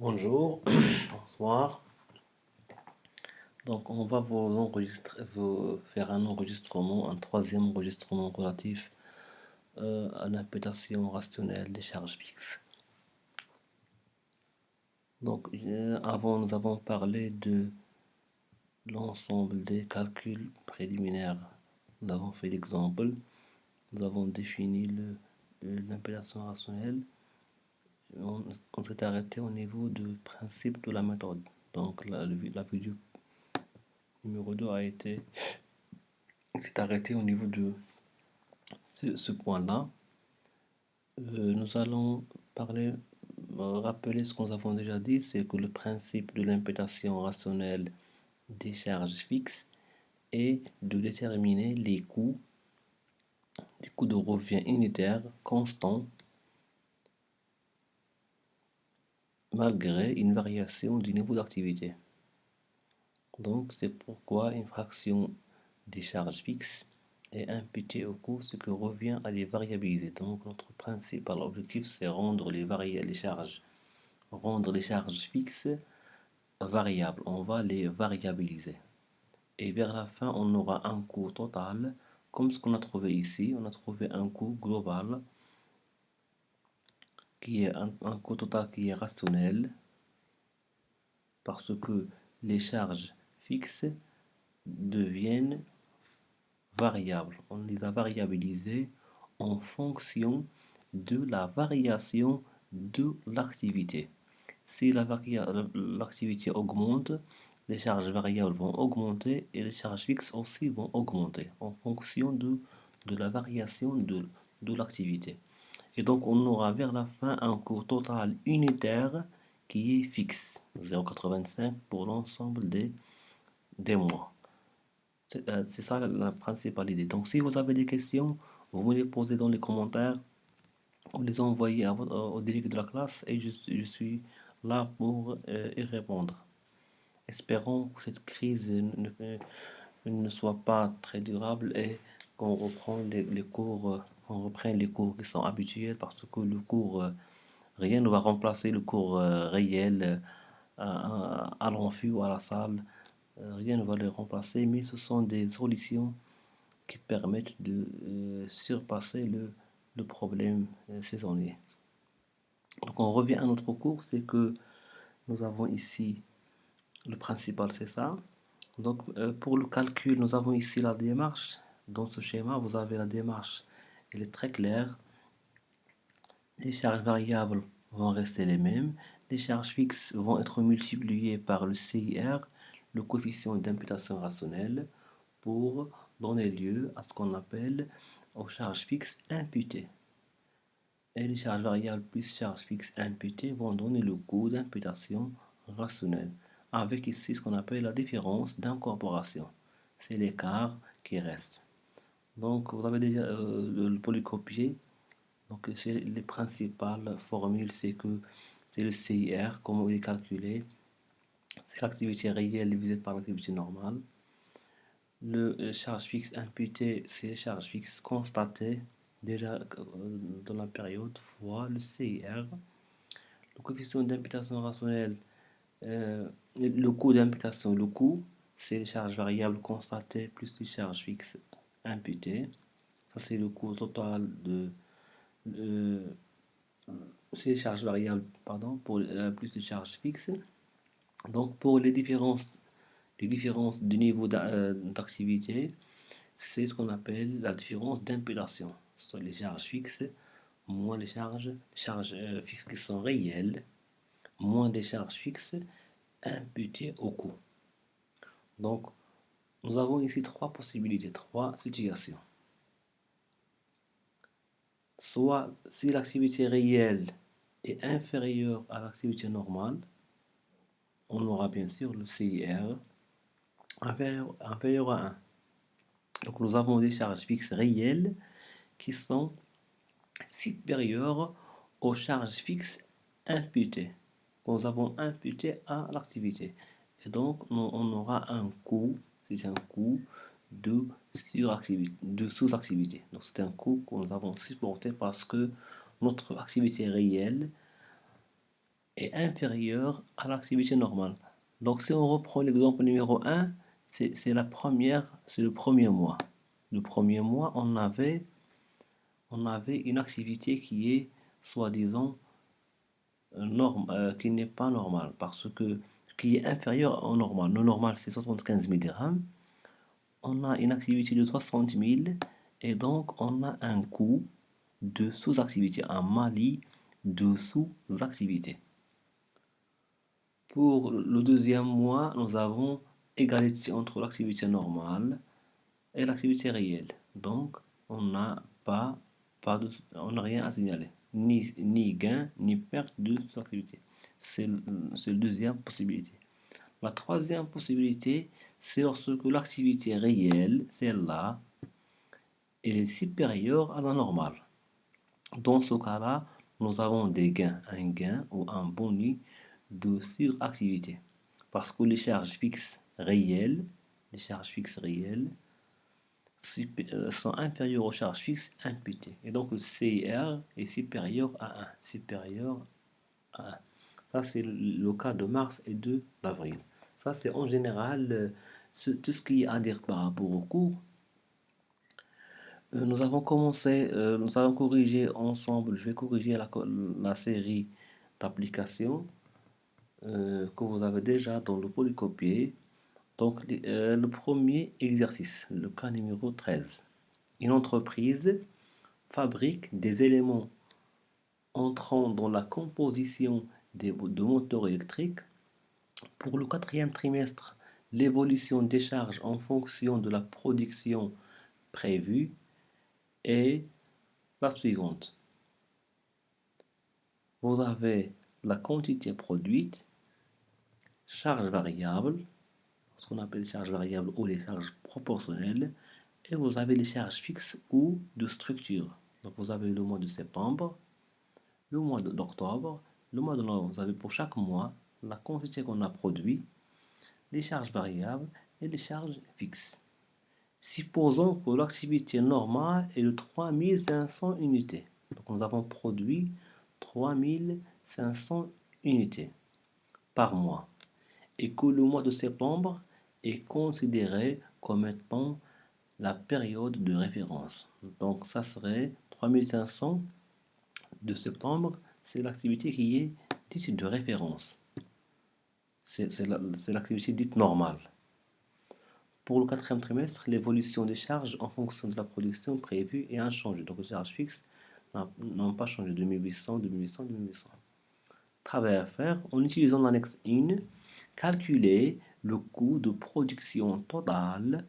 Bonjour, bonsoir. Donc, on va vous faire un enregistrement, un troisième enregistrement relatif à l'imputation rationnelle des charges fixes. Donc, avant, nous avons parlé de l'ensemble des calculs préliminaires. Nous avons fait l'exemple, nous avons défini l'imputation rationnelle. On s'est arrêté au niveau du principe de la méthode. Donc, la vidéo numéro 2 s'est arrêtée au niveau de ce point-là. Nous allons rappeler ce que nous avons déjà dit, c'est que le principe de l'imputation rationnelle des charges fixes est de déterminer les coûts de revient unitaire constant malgré une variation du niveau d'activité. Donc c'est pourquoi une fraction des charges fixes est imputée au coût, ce qui revient à les variabiliser. Donc notre principal objectif, c'est rendre rendre les charges fixes variables. On va les variabiliser. Et vers la fin, on aura un coût total, comme ce qu'on a trouvé ici. On a trouvé un coût global qui est un coût total qui est rationnel parce que les charges fixes deviennent variables. On les a variabilisées en fonction de la variation de l'activité. Si l'activité augmente, les charges variables vont augmenter et les charges fixes aussi vont augmenter en fonction de la variation de l'activité. Et donc on aura vers la fin un coût total unitaire qui est fixe, 0,85 pour l'ensemble des mois. C'est ça la principale idée. Donc si vous avez des questions, vous me les posez dans les commentaires ou les envoyer au délégué de la classe et je suis là pour y répondre. Espérons que cette crise ne soit pas très durable et qu'on reprend les cours, qu'on reprenne les cours qui sont habituels parce que le cours, rien ne va remplacer le cours réel à l'amphi ou à la salle. Rien ne va le remplacer, mais ce sont des solutions qui permettent de surpasser le problème saisonnier. Donc on revient à notre cours, c'est que nous avons ici le principal, c'est ça. Donc pour le calcul, nous avons ici la démarche. Dans ce schéma, vous avez la démarche, elle est très claire. Les charges variables vont rester les mêmes. Les charges fixes vont être multipliées par le CIR, le coefficient d'imputation rationnelle, pour donner lieu à ce qu'on appelle aux charges fixes imputées. Et les charges variables plus charges fixes imputées vont donner le coût d'imputation rationnelle, avec ici ce qu'on appelle la différence d'incorporation. C'est l'écart qui reste. Donc vous avez déjà le polycopier. Donc c'est les principales formules, c'est que c'est le CIR, comment il est calculé, c'est l'activité réelle divisée par l'activité normale. Le charge fixe imputé, c'est les charges fixes constatées déjà dans la période fois le CIR. Le coefficient d'imputation rationnelle, le coût d'imputation, le coût, c'est les charges variables constatées plus les charges fixes imputées. Ça, c'est le coût total de c'est les charges variables, pardon, pour plus les charges fixes. Donc, pour les différences de niveau d'activité, c'est ce qu'on appelle la différence d'imputation. Ce sont les charges fixes moins les charges fixes qui sont réelles, moins des charges fixes imputées au coût. Donc, nous avons ici trois possibilités, trois situations. Soit si l'activité réelle est inférieure à l'activité normale, on aura bien sûr le CIR inférieur à 1. Donc nous avons des charges fixes réelles qui sont supérieures aux charges fixes imputées, que nous avons imputées à l'activité. Et donc on aura un coût, c'est un coût de sous-activité. Donc c'est un coût que nous avons supporté parce que notre activité réelle est inférieure à l'activité normale. Donc si on reprend l'exemple numéro 1, c'est le premier mois. Le premier mois, on avait une activité qui est soi-disant qui n'est pas normale, parce que qui est inférieure au normal. Le normal, c'est 75 000 dirhams. On a une activité de 60 000 et donc on a un coût de sous-activité, un mali de sous-activité. Pour le deuxième mois, nous avons égalité entre l'activité normale et l'activité réelle. Donc, on n'a on n'a rien à signaler, ni gain, ni perte de l'activité. C'est la deuxième possibilité. La troisième possibilité, c'est lorsque l'activité réelle, celle-là, elle est supérieure à la normale. Dans ce cas-là, nous avons un gain ou un bonus de suractivité. Parce que les charges fixes réelles sont inférieures aux charges fixes imputées. Et donc le CIR est supérieur à 1. Supérieur à 1. Ça, c'est le cas de mars et d'avril. Ça, c'est en général tout ce qui est à dire par rapport au cours. Nous avons commencé, nous allons corriger ensemble, je vais corriger la série d'applications que vous avez déjà dans le polycopier. Donc, le premier exercice, le cas numéro 13. Une entreprise fabrique des éléments entrant dans la composition de moteurs électriques. Pour le quatrième trimestre, l'évolution des charges en fonction de la production prévue est la suivante. Vous avez la quantité produite, charge variable, ce qu'on appelle les charges variables ou les charges proportionnelles, et vous avez les charges fixes ou de structure. Donc vous avez le mois de septembre, le mois d'octobre, le mois de novembre. Vous avez pour chaque mois la quantité qu'on a produit, les charges variables et les charges fixes. Supposons que l'activité normale est de 3500 unités. Donc nous avons produit 3500 unités par mois et que le mois de septembre est considéré comme étant la période de référence. Donc ça serait 3500 de septembre, c'est l'activité qui est dite de référence. C'est l'activité dite normale. Pour le quatrième trimestre, l'évolution des charges en fonction de la production prévue est inchangée. Donc les charges fixes n'ont pas changé, 2800, 2800, 2800. Travail à faire, en utilisant l'annexe 1, calculer le coût de production total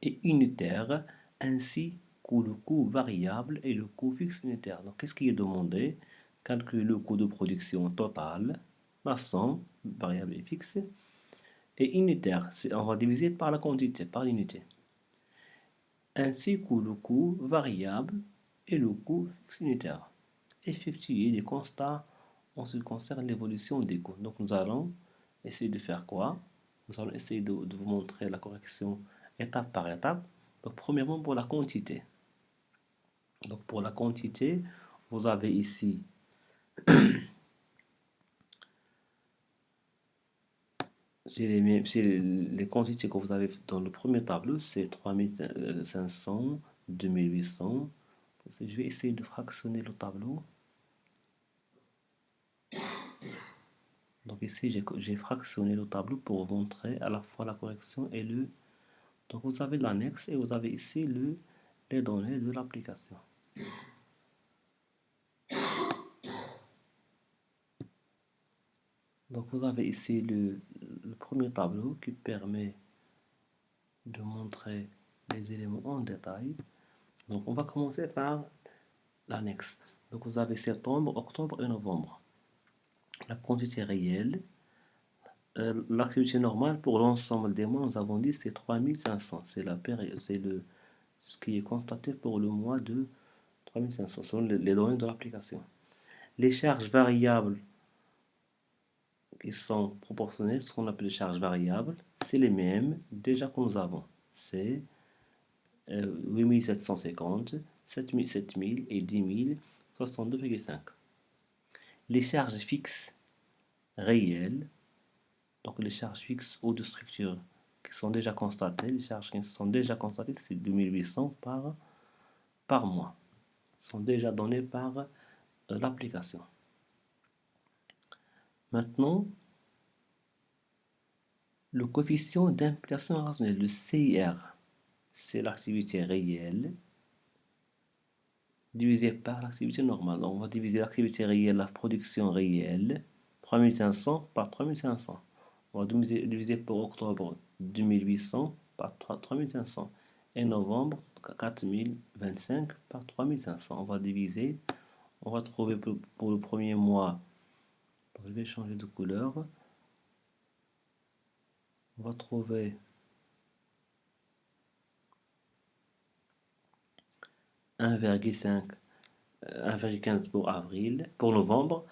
et unitaire, ainsi que le coût variable et le coût fixe unitaire. Donc qu'est-ce qui est demandé? Calculer le coût de production total, la somme, variable et fixe, et unitaire, on va diviser par la quantité, par l'unité, ainsi que le coût variable et le coût fixe unitaire. Effectuer des constats en ce qui concerne l'évolution des coûts. Donc nous allons essayer de faire quoi? Nous allons essayer de vous montrer la correction étape par étape. Donc premièrement pour la quantité. Donc pour la quantité, vous avez ici c'est les quantités que vous avez dans le premier tableau, c'est 3500, 2800. Je vais essayer de fractionner le tableau. Donc ici, j'ai fractionné le tableau pour vous montrer à la fois la correction et le... Donc vous avez l'annexe et vous avez ici les données de l'application. Donc vous avez ici le premier tableau qui permet de montrer les éléments en détail. Donc on va commencer par l'annexe. Donc vous avez septembre, octobre et novembre. La quantité réelle, l'activité normale pour l'ensemble des mois, nous avons dit c'est 3500. C'est la période, ce qui est constaté pour le mois de 3500. Ce sont les données de l'application. Les charges variables qui sont proportionnelles, ce qu'on appelle les charges variables, c'est les mêmes déjà que nous avons. C'est 8750, 7000 et 10 000, 62,5. les charges fixes réelles, donc les charges fixes ou de structure qui sont déjà constatées, les charges qui sont déjà constatées, c'est 2800 par mois, sont déjà données par l'application. Maintenant, le coefficient d'imputation rationnelle, le CIR, c'est l'activité réelle divisé par l'activité normale. Donc, on va diviser l'activité réelle, la production réelle, 3500 par 3500. On va diviser pour octobre 2800 par 3500 et novembre 4025 par 3500. On va diviser, on va trouver pour le premier mois, je vais changer de couleur, on va trouver 1,15 pour avril, pour novembre,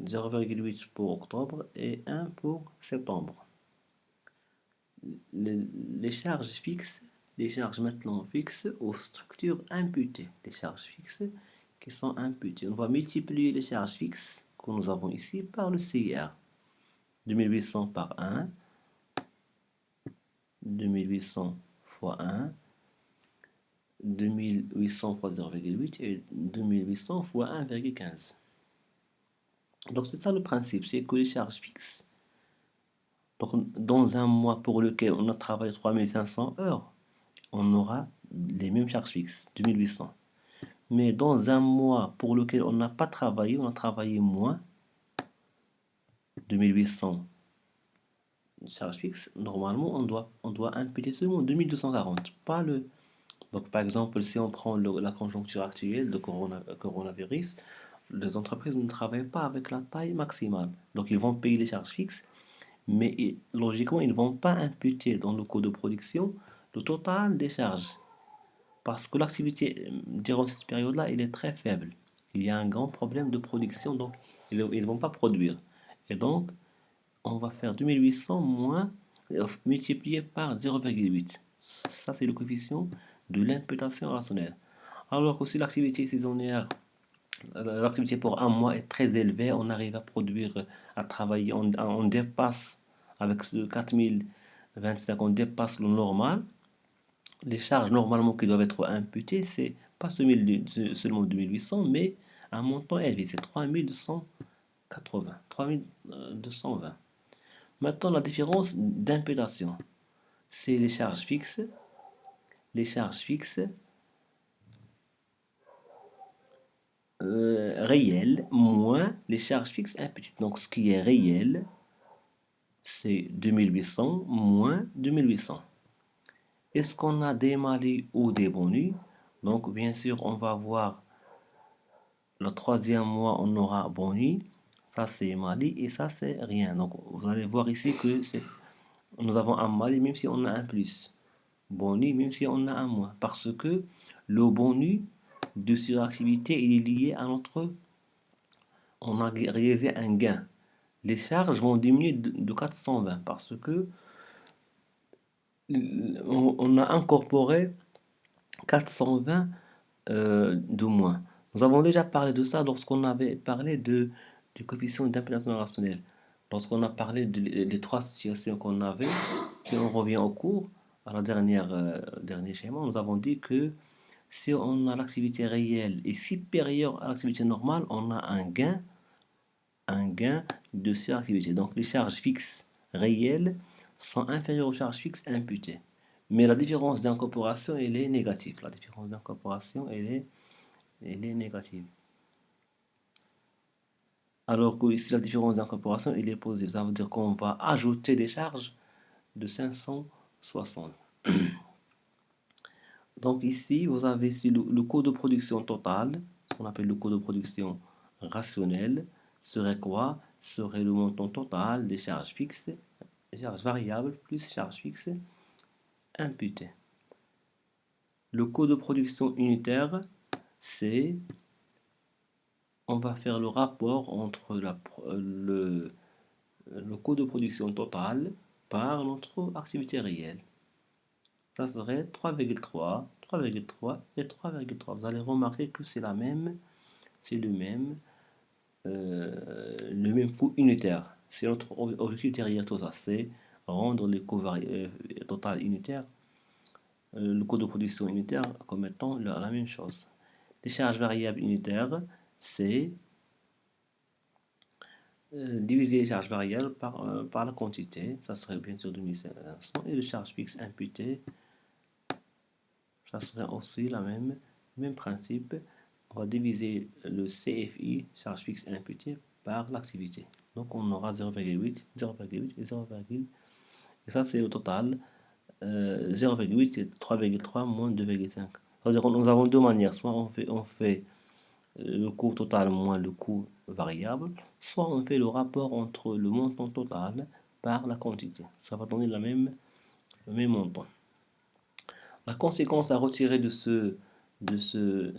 0,8 pour octobre et 1 pour septembre. Les charges fixes, les charges maintenant fixes aux structures imputées, les charges fixes qui sont imputées. On va multiplier les charges fixes que nous avons ici par le CIR. 2800 par 1, 2800 fois 1, 2800 fois 0,8 et 2800 fois 1,15. Donc c'est ça le principe, c'est que les charges fixes, donc dans un mois pour lequel on a travaillé 3500 heures, on aura les mêmes charges fixes, 2800. Mais dans un mois pour lequel on n'a pas travaillé, on a travaillé moins, 2800 charges fixes, normalement on doit imputer seulement 2240, pas le... Donc par exemple, si on prend la conjoncture actuelle de coronavirus, les entreprises ne travaillent pas avec la taille maximale. Donc ils vont payer les charges fixes, mais logiquement, ils ne vont pas imputer dans le coût de production le total des charges. Parce que l'activité, durant cette période-là, elle est très faible. Il y a un grand problème de production, donc ils ne vont pas produire. Et donc, on va faire 2800 moins multiplié par 0,8. Ça, c'est le coefficient de l'imputation rationnelle. Alors que si l'activité saisonnière, l'activité pour un mois est très élevée, on arrive à produire, à travailler, on dépasse, avec ce 4025, on dépasse le normal. Les charges normalement qui doivent être imputées, c'est pas seulement 2800, mais un montant élevé, c'est 3280, 3220. Maintenant, la différence d'imputation, c'est les charges fixes. Les charges fixes réelles moins les charges fixes imputées. Donc, ce qui est réel, c'est 2800 moins 2800. Est-ce qu'on a des malus ou des bonus? Donc, bien sûr, on va voir le troisième mois, on aura bonus. Ça, c'est malus et ça, c'est rien. Donc, vous allez voir ici que nous avons un malus même si on a un plus. Bonus même si on a un moins. Parce que le bonus de suractivité, il est lié à notre... On a réalisé un gain. Les charges vont diminuer de 420 parce que on a incorporé 420 de moins. Nous avons déjà parlé de ça lorsqu'on avait parlé du coefficient d'imputation rationnelle. Lorsqu'on a parlé des trois situations qu'on avait, si on revient au cours, à la dernier schéma, nous avons dit que si on a l'activité réelle est supérieure à l'activité normale, on a un gain de suractivité. Donc les charges fixes réelles sont inférieures aux charges fixes imputées. Mais la différence d'incorporation, elle est négative. La différence d'incorporation, elle est négative. Alors que ici, la différence d'incorporation, elle est positive. Ça veut dire qu'on va ajouter des charges de 560. Donc ici, vous avez ici le coût de production total, qu'on appelle le coût de production rationnel, serait quoi? Serait le montant total des charges fixes, charges variables plus charges fixes imputées. Le coût de production unitaire, c'est... On va faire le rapport entre le coût de production total par notre activité réelle. Ça serait 3,3, 3,3 et 3,3. Vous allez remarquer que c'est le même le même coût unitaire. C'est notre objectif derrière tout ça, c'est rendre le coût total unitaire, le coût de production unitaire comme étant la même chose. Les charges variables unitaires, c'est diviser les charges variables par la quantité, ça serait bien sûr 2500, et les charges fixes imputées, ça serait aussi même principe. On va diviser le CFI, charge fixe imputée, par l'activité. Donc on aura 0,8, 0,8 et 0,8. Et ça c'est le total. 0,8 c'est 3,3 moins 2,5. C'est-à-dire nous avons deux manières. Soit on fait le coût total moins le coût variable, soit on fait le rapport entre le montant total par la quantité. Ça va donner le même montant. La conséquence à retirer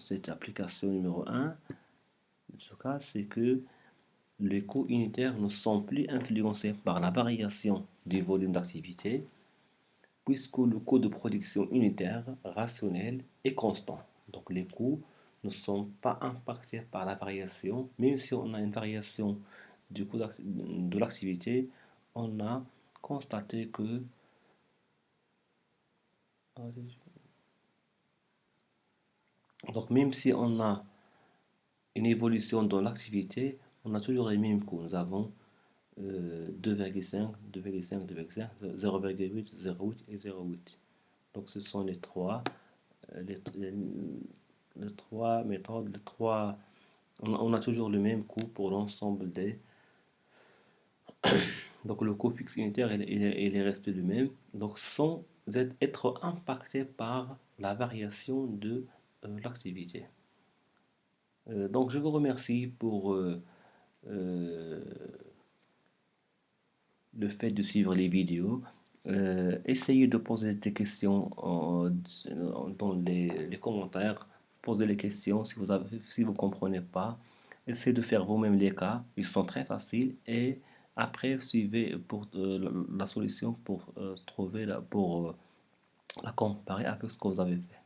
cette application numéro 1, en ce cas, c'est que les coûts unitaires ne sont plus influencés par la variation du volume d'activité, puisque le coût de production unitaire rationnel est constant. Donc les coûts ne sont pas impactés par la variation, même si on a une variation du coût de l'activité, on a constaté que donc même si on a une évolution dans l'activité, on a toujours les mêmes coûts. Nous avons 2,5, 2,5, 2,5, 0,8, 0,8 et 0,8. Donc ce sont les trois, les trois méthodes, les trois. On a toujours le même coût pour l'ensemble des. Donc le coût fixe unitaire, il est resté le même. Donc sans être impacté par la variation de l'activité. Donc je vous remercie pour le fait de suivre les vidéos. Essayez de poser des questions dans les commentaires. Posez les questions si vous ne comprenez pas. Essayez de faire vous-même les cas. Ils sont très faciles. Et après, suivez pour la solution pour trouver pour la comparer avec ce que vous avez fait.